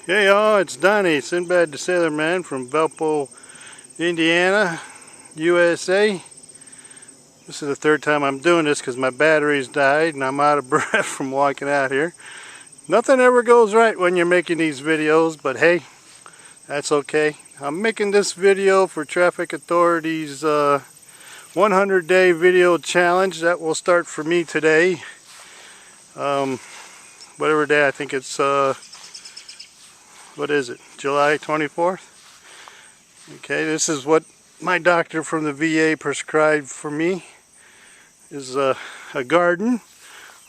Hey y'all, it's Donnie, Sinbad the Sailor Man from Valpo, Indiana, USA. This is the third time I'm doing this because my batteries died and I'm out of breath from walking out here. Nothing ever goes right when you're making these videos, but hey, that's okay. I'm making this video for Traffic Authority's 100-day video challenge. That will start for me today. Whatever day, I think it's what is it, July 24th? Okay, this is what my doctor from the VA prescribed for me, is a garden,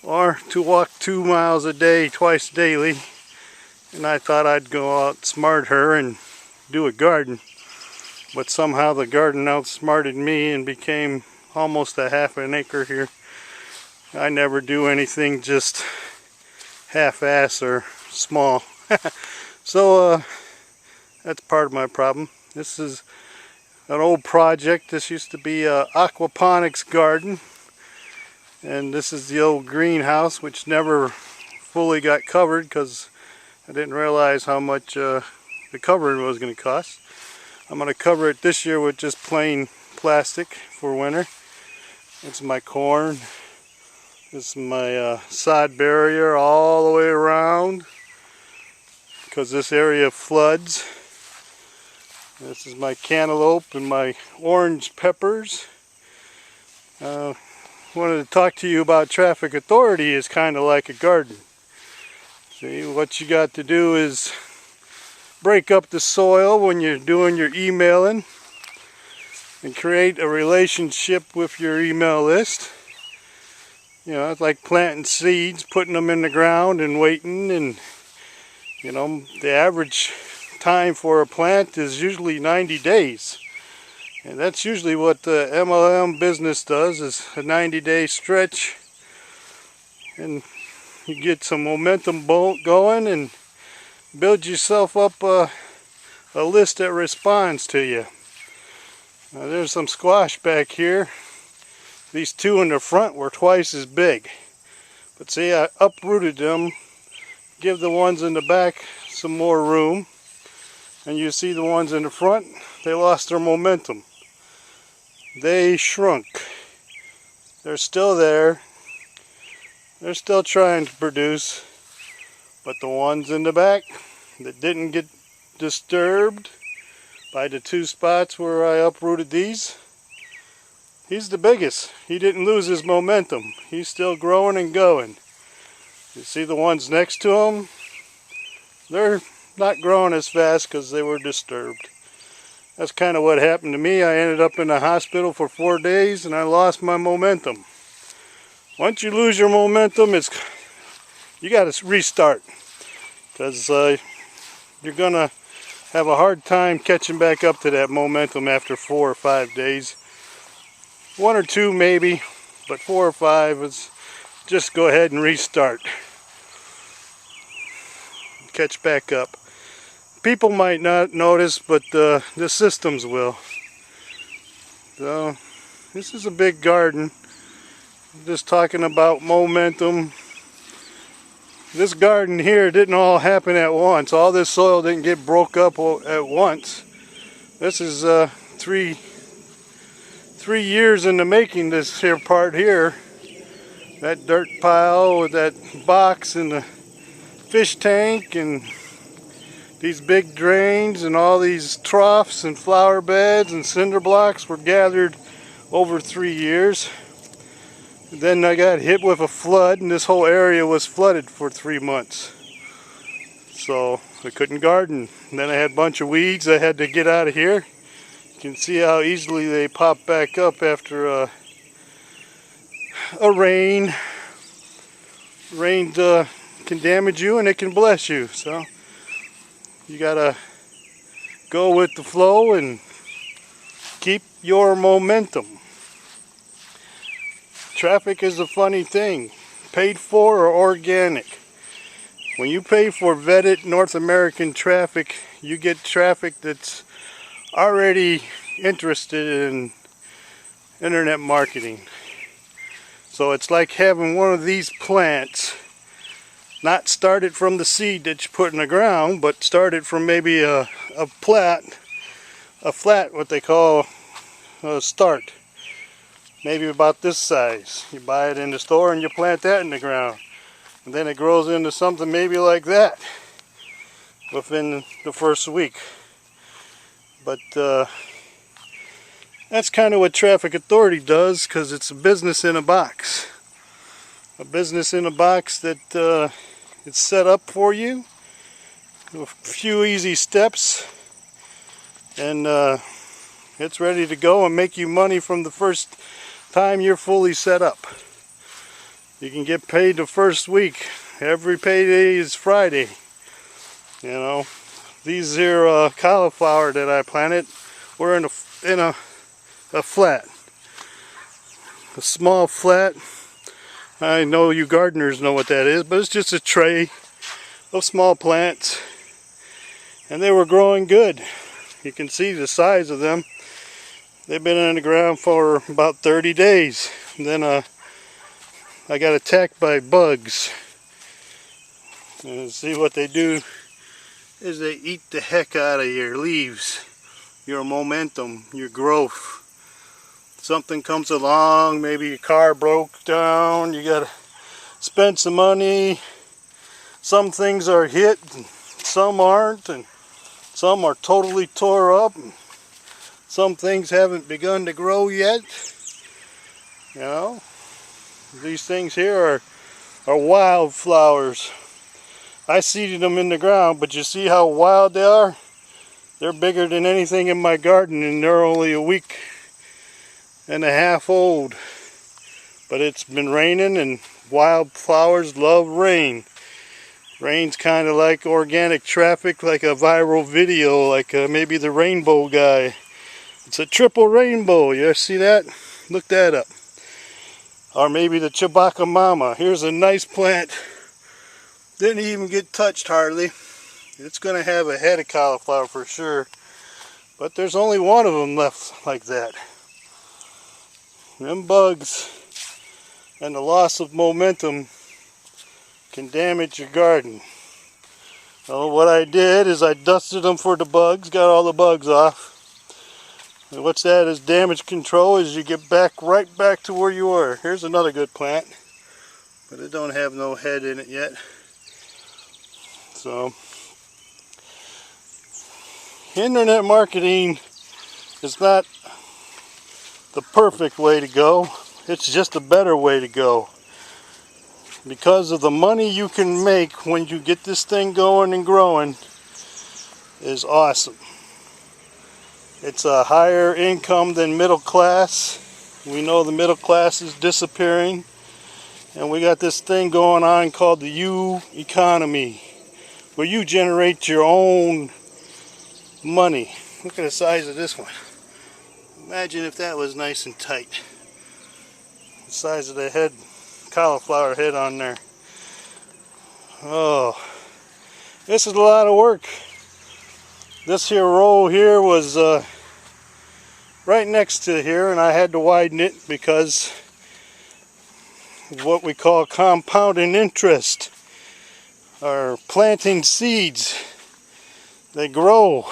or to walk 2 miles a day, twice daily. And I thought I'd go outsmart her and do a garden. But somehow the garden outsmarted me and became almost a half an acre here. I never do anything just half-ass or small. So that's part of my problem. This is an old project. This used to be an aquaponics garden, and this is the old greenhouse, which never fully got covered because I didn't realize how much the covering was going to cost. I'm going to cover it this year with just plain plastic for winter. It's my corn. This is my sod barrier all the way around, because this area floods. This is my cantaloupe and my orange peppers. Wanted to talk to you about Traffic Authority is kind of like a garden. See, what you got to do is break up the soil when you're doing your emailing and create a relationship with your email list. You know, it's like planting seeds, putting them in the ground and waiting, and you know, the average time for a plant is usually 90 days. And that's usually what the MLM business does, is a 90-day stretch. And you get some momentum going and build yourself up a list that responds to you. Now, there's some squash back here. These two in the front were twice as big. But see, I uprooted them. Give the ones in the back some more room, and you see the ones in the front, they lost their momentum. They shrunk. They're still there. They're still trying to produce, but the ones in the back that didn't get disturbed by the two spots where I uprooted these, he's the biggest. He didn't lose his momentum. He's still growing and going. You see the ones next to them? They're not growing as fast because they were disturbed. That's kind of what happened to me. I ended up in the hospital for 4 days and I lost my momentum. Once you lose your momentum, you got to restart, because you're going to have a hard time catching back up to that momentum after 4 or 5 days. 1 or 2 maybe, but 4 or 5 is just go ahead and restart. Catch back up. People might not notice, but the systems will. So this is a big garden. Just talking about momentum. This garden here didn't all happen at once. All this soil didn't get broke up at once. This is 3 years in the making, this here part here. That dirt pile with that box and the fish tank and these big drains and all these troughs and flower beds and cinder blocks were gathered over 3 years. Then I got hit with a flood and this whole area was flooded for 3 months. So I couldn't garden. And then I had a bunch of weeds I had to get out of here. You can see how easily they pop back up after a rain. Rain can damage you and it can bless you. So you gotta go with the flow and keep your momentum. Traffic is a funny thing. Paid for or organic. When you pay for vetted North American traffic, you get traffic that's already interested in internet marketing. So it's like having one of these plants Not started from the seed that you put in the ground, but started from maybe a flat, what they call a start. Maybe about this size. You buy it in the store and you plant that in the ground. And then it grows into something maybe like that within the first week. But that's kind of what Traffic Authority does, because it's a business in a box. A business in a box that it's set up for you. A few easy steps. And it's ready to go and make you money from the first time you're fully set up. You can get paid the first week. Every payday is Friday. You know, these here cauliflower that I planted were in a flat, a small flat. I know you gardeners know what that is, but it's just a tray of small plants, and they were growing good. You can see the size of them. They've been in the ground for about 30 days. And then I got attacked by bugs. And see what they do is they eat the heck out of your leaves, your momentum, your growth. Something comes along, maybe your car broke down, you gotta spend some money. Some things are hit, and some aren't, and some are totally tore up. Some things haven't begun to grow yet. You know, these things here are wildflowers. I seeded them in the ground, but you see how wild they are? They're bigger than anything in my garden, and they're only a week and a half old. But it's been raining, and wildflowers love rain. Rain's kind of like organic traffic, like a viral video, like maybe the rainbow guy. It's a triple rainbow. You ever see that? Look that up. Or maybe the Chewbacca Mama. Here's a nice plant. Didn't even get touched hardly. It's going to have a head of cauliflower for sure. But there's only one of them left like that. Them bugs and the loss of momentum can damage your garden. So what I did is I dusted them for the bugs, got all the bugs off. And what's that is damage control, is you get right back to where you were. Here's another good plant, but it don't have no head in it yet. So internet marketing is not the perfect way to go. It's just a better way to go. Because of the money you can make when you get this thing going and growing is awesome. It's a higher income than middle class. We know the middle class is disappearing. And we got this thing going on called the U economy, where you generate your own money. Look at the size of this one. Imagine if that was nice and tight. The size of the head, cauliflower head on there. Oh, this is a lot of work. This here row here was right next to here, and I had to widen it because of what we call compounding interest, or planting seeds. They grow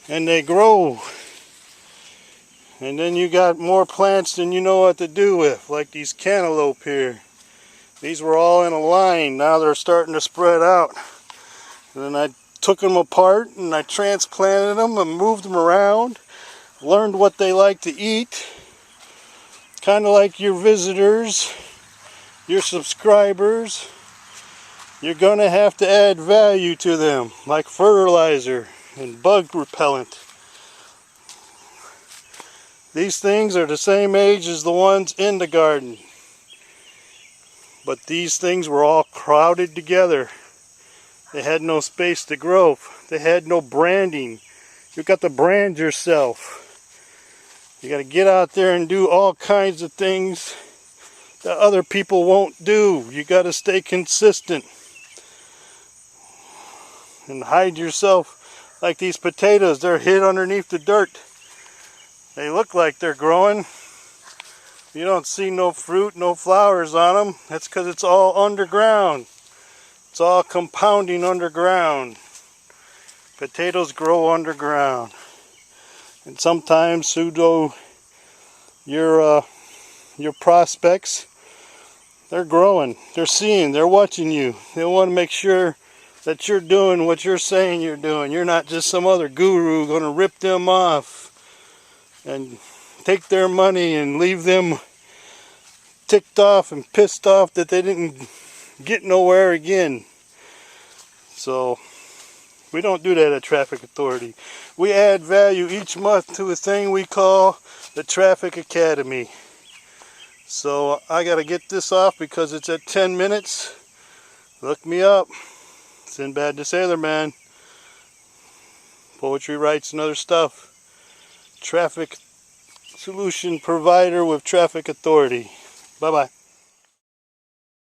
and they grow, and then you got more plants than you know what to do with, like these cantaloupe here. These were all in a line. Now they're starting to spread out. And then I took them apart and I transplanted them and moved them around. Learned what they like to eat. Kind of like your visitors, your subscribers. You're going to have to add value to them, like fertilizer and bug repellent. These things are the same age as the ones in the garden. But these things were all crowded together. They had no space to grow. They had no branding. You got to brand yourself. You got to get out there and do all kinds of things that other people won't do. You got to stay consistent and hide yourself. Like these potatoes, they're hid underneath the dirt. They look like they're growing. You don't see no fruit, no flowers on them. That's because it's all underground. It's all compounding underground. Potatoes grow underground. And sometimes your prospects, they're growing, they're seeing, they're watching you. They want to make sure that you're doing what you're saying you're doing. You're not just some other guru going to rip them off and take their money and leave them ticked off and pissed off that they didn't get nowhere again. So we don't do that at Traffic Authority. We add value each month to a thing we call the Traffic Academy. So I got to get this off because it's at 10 minutes. Look me up. Sinbad the Sailor Man. Poetry writes and other stuff. Traffic solution provider with Traffic Authority. Bye-bye.